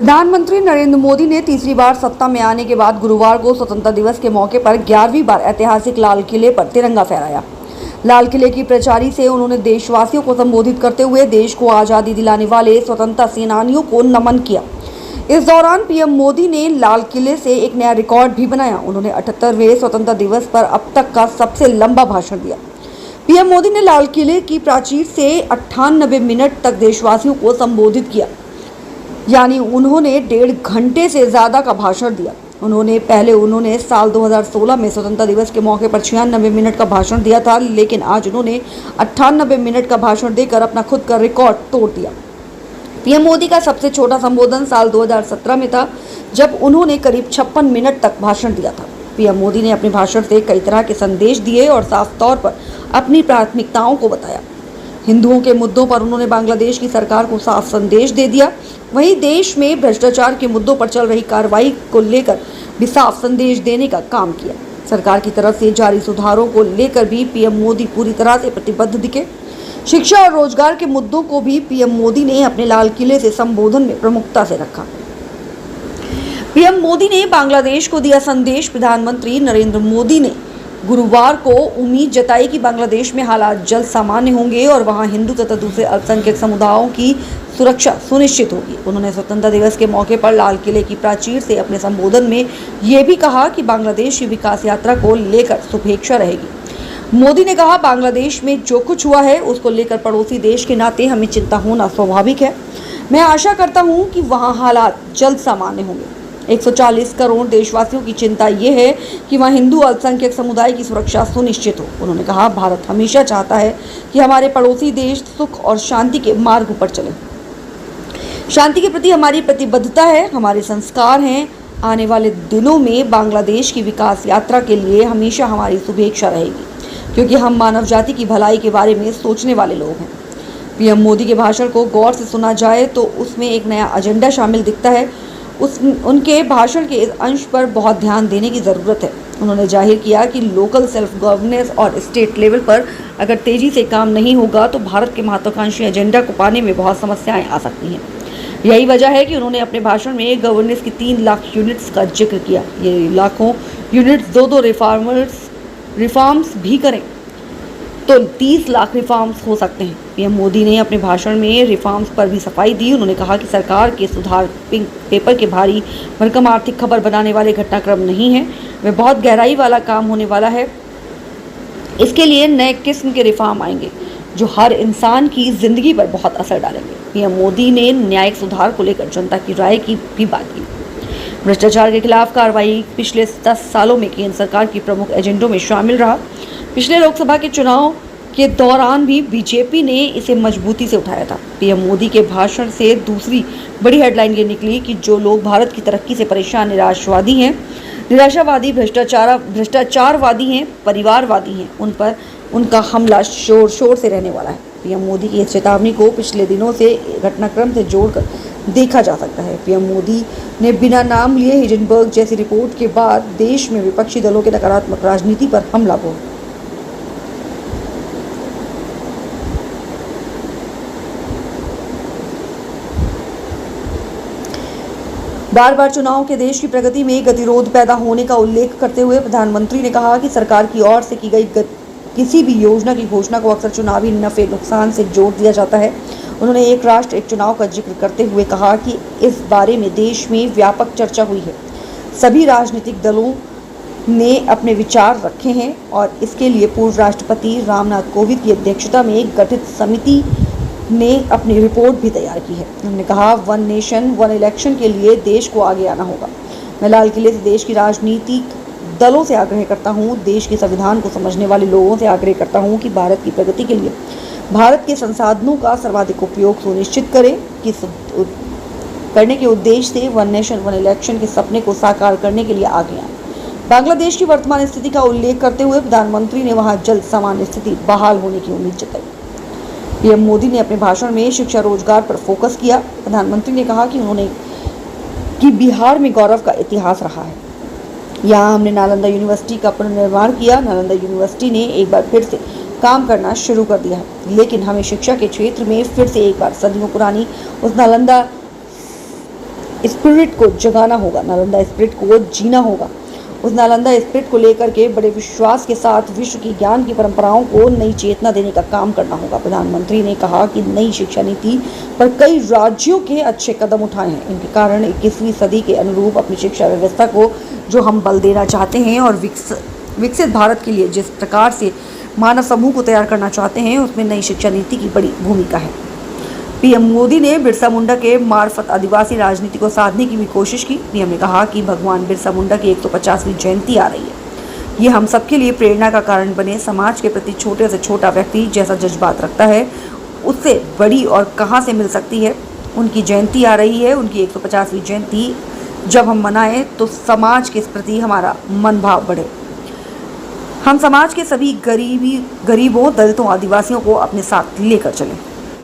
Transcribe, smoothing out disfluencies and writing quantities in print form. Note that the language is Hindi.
प्रधानमंत्री नरेंद्र मोदी ने तीसरी बार सत्ता में आने के बाद गुरुवार को स्वतंत्रता दिवस के मौके पर 11वीं बार ऐतिहासिक लाल किले पर तिरंगा फहराया। लाल किले की प्रचारी से उन्होंने देशवासियों को संबोधित करते हुए देश को आज़ादी दिलाने वाले स्वतंत्रता सेनानियों को नमन किया। इस दौरान पीएम मोदी ने लाल किले से एक नया रिकॉर्ड भी बनाया। उन्होंने 78वें स्वतंत्रता दिवस पर अब तक का सबसे लंबा भाषण दिया। पीएम मोदी ने लाल किले की प्राचीर से 98 मिनट तक देशवासियों को संबोधित किया, यानी उन्होंने 1.5 घंटे से ज़्यादा का भाषण दिया। उन्होंने साल 2016 में स्वतंत्रता दिवस के मौके पर 96 मिनट का भाषण दिया था, लेकिन आज उन्होंने 98 मिनट का भाषण देकर अपना खुद का रिकॉर्ड तोड़ दिया। पीएम मोदी का सबसे छोटा संबोधन साल 2017 में था, जब उन्होंने करीब 56 मिनट तक भाषण दिया था। पीएम मोदी ने अपने भाषण से कई तरह के संदेश दिए और साफ तौर पर अपनी प्राथमिकताओं को बताया। हिंदुओं के मुद्दों पर उन्होंने बांग्लादेश की सरकार को साफ संदेश दे दिया। वहीं देश में भ्रष्टाचार के मुद्दों पर चल रही कार्रवाई को लेकर भी साफ संदेश देने का काम किया। सरकार की तरफ से जारी सुधारों को लेकर भी पीएम मोदी पूरी तरह से प्रतिबद्ध दिखे। शिक्षा और रोजगार के मुद्दों को भी पीएम मोदी ने अपने लाल किले से संबोधन में प्रमुखता से रखा। पीएम मोदी ने बांग्लादेश को दिया संदेश। प्रधानमंत्री नरेंद्र मोदी ने गुरुवार को उम्मीद जताई कि बांग्लादेश में हालात जल्द सामान्य होंगे और वहां हिंदू तथा दूसरे अल्पसंख्यक समुदायों की सुरक्षा सुनिश्चित होगी। उन्होंने स्वतंत्रता दिवस के मौके पर लाल किले की प्राचीर से अपने संबोधन में ये भी कहा कि बांग्लादेश की विकास यात्रा को लेकर शुभेच्छा रहेगी। मोदी ने कहा, बांग्लादेश में जो कुछ हुआ है उसको लेकर पड़ोसी देश के नाते हमें चिंता होना स्वाभाविक है। मैं आशा करता हूँ कि वहाँ हालात जल्द सामान्य होंगे। 140 करोड़ देशवासियों की चिंता ये है कि वहाँ हिंदू अल्पसंख्यक समुदाय की सुरक्षा सुनिश्चित हो। उन्होंने कहा, भारत हमेशा चाहता है कि हमारे पड़ोसी देश सुख और शांति के मार्ग पर चले। शांति के प्रति हमारी प्रतिबद्धता है, हमारे संस्कार हैं। आने वाले दिनों में बांग्लादेश की विकास यात्रा के लिए हमेशा हमारी शुभेच्छा रहेगी, क्योंकि हम मानव जाति की भलाई के बारे में सोचने वाले लोग हैं। पीएम मोदी के भाषण को गौर से सुना जाए तो उसमें एक नया एजेंडा शामिल दिखता है। उनके भाषण के इस अंश पर बहुत ध्यान देने की ज़रूरत है। उन्होंने जाहिर किया कि लोकल सेल्फ गवर्नेंस और स्टेट लेवल पर अगर तेज़ी से काम नहीं होगा तो भारत के महत्वाकांक्षी एजेंडा को पाने में बहुत समस्याएं आ सकती हैं। यही वजह है कि उन्होंने अपने भाषण में गवर्नेंस की 3 लाख यूनिट्स का जिक्र किया। ये लाखों यूनिट्स 2-2 रिफॉर्म्स भी करें तो 30 लाख रिफॉर्म्स हो सकते हैं। पीएम मोदी ने अपने भाषण में रिफॉर्म्स पर भी सफाई दी। उन्होंने कहा कि सरकार के सुधार पिंक पेपर के भारी भरकम आर्थिक खबर बनाने वाले घटनाक्रम नहीं है, वे बहुत गहराई वाला काम होने वाला है। इसके लिए नए किस्म के रिफॉर्म आएंगे जो हर इंसान की जिंदगी पर बहुत असर डालेंगे। पीएम मोदी ने न्यायिक सुधार को लेकर जनता की राय की भी बात की। भ्रष्टाचार के खिलाफ कार्रवाई पिछले 10 सालों में केंद्र सरकार की प्रमुख एजेंडों में शामिल रहा। पिछले लोकसभा के चुनाव के दौरान भी बीजेपी ने इसे मजबूती से उठाया था। पीएम मोदी के भाषण से दूसरी बड़ी हेडलाइन ये निकली कि जो लोग भारत की तरक्की से परेशान निराशावादी, भ्रष्टाचारवादी हैं, परिवारवादी हैं, उन पर उनका हमला शोर शोर से रहने वाला है। पीएम मोदी की इस चेतावनी को पिछले दिनों से घटनाक्रम से जोड़कर देखा जा सकता है। पीएम मोदी ने बिना नाम लिए हिंडनबर्ग जैसी रिपोर्ट के बाद देश में विपक्षी दलों के नकारात्मक राजनीति पर हमला बोला। बार बार चुनाव के देश की प्रगति में गतिरोध पैदा होने का उल्लेख करते हुए प्रधानमंत्री ने कहा कि सरकार की ओर से की गई किसी भी योजना की घोषणा को अक्सर चुनावी नफे नुकसान से जोड़ दिया जाता है। उन्होंने एक राष्ट्र एक चुनाव का जिक्र करते हुए कहा कि इस बारे में देश में व्यापक चर्चा हुई है। सभी राजनीतिक दलों ने अपने विचार रखे हैं और इसके लिए पूर्व राष्ट्रपति रामनाथ कोविंद की अध्यक्षता में एक गठित समिति ने अपनी रिपोर्ट भी तैयार की है। उन्होंने कहा, 1 नेशन 1 इलेक्शन के लिए देश को आगे आना होगा। मैं लाल किले से देश की राजनीतिक दलों से आग्रह करता हूं, देश के संविधान को समझने वाले लोगों से आग्रह करता हूं कि भारत की प्रगति के लिए भारत के संसाधनों का सर्वाधिक उपयोग सुनिश्चित करने के उद्देश्य से 1 नेशन 1 इलेक्शन के सपने को साकार करने के लिए आगे आए। बांग्लादेश की वर्तमान स्थिति का उल्लेख करते हुए प्रधानमंत्री ने वहां जल्द सामान्य स्थिति बहाल होने की उम्मीद जताई। पीएम मोदी ने अपने भाषण में शिक्षा रोजगार पर फोकस किया। प्रधानमंत्री ने कहा कि बिहार में गौरव का इतिहास रहा है। यहाँ हमने नालंदा यूनिवर्सिटी का पुनर्निर्माण किया। नालंदा यूनिवर्सिटी ने एक बार फिर से काम करना शुरू कर दिया है, लेकिन हमें शिक्षा के क्षेत्र में फिर से एक बार सदियों पुरानी उस नालंदा स्पिरिट को जगाना होगा, नालंदा स्पिरिट को जीना होगा। उस नालंदा स्पिरिट को लेकर के बड़े विश्वास के साथ विश्व की ज्ञान की परंपराओं को नई चेतना देने का काम करना होगा। प्रधानमंत्री ने कहा कि नई शिक्षा नीति पर कई राज्यों के अच्छे कदम उठाए हैं। इनके कारण 21वीं सदी के अनुरूप अपनी शिक्षा व्यवस्था को जो हम बल देना चाहते हैं और विकसित भारत के लिए जिस प्रकार से मानव समूह को तैयार करना चाहते हैं, उसमें नई शिक्षा नीति की बड़ी भूमिका है। पीएम मोदी ने बिरसा मुंडा के मार्फत आदिवासी राजनीति को साधने की भी कोशिश की। पीएम ने कहा कि भगवान बिरसा मुंडा की 150वीं जयंती आ रही है। ये हम सबके लिए प्रेरणा का कारण बने। समाज के प्रति छोटे से छोटा व्यक्ति जैसा जज्बात रखता है, उससे बड़ी और कहाँ से मिल सकती है। उनकी जयंती आ रही है, उनकी 150वीं जयंती जब हम मनाएं तो समाज के प्रति हमारा मनोभाव बढ़े। हम समाज के सभी गरीबों, दलितों, आदिवासियों को अपने साथ लेकर चलें।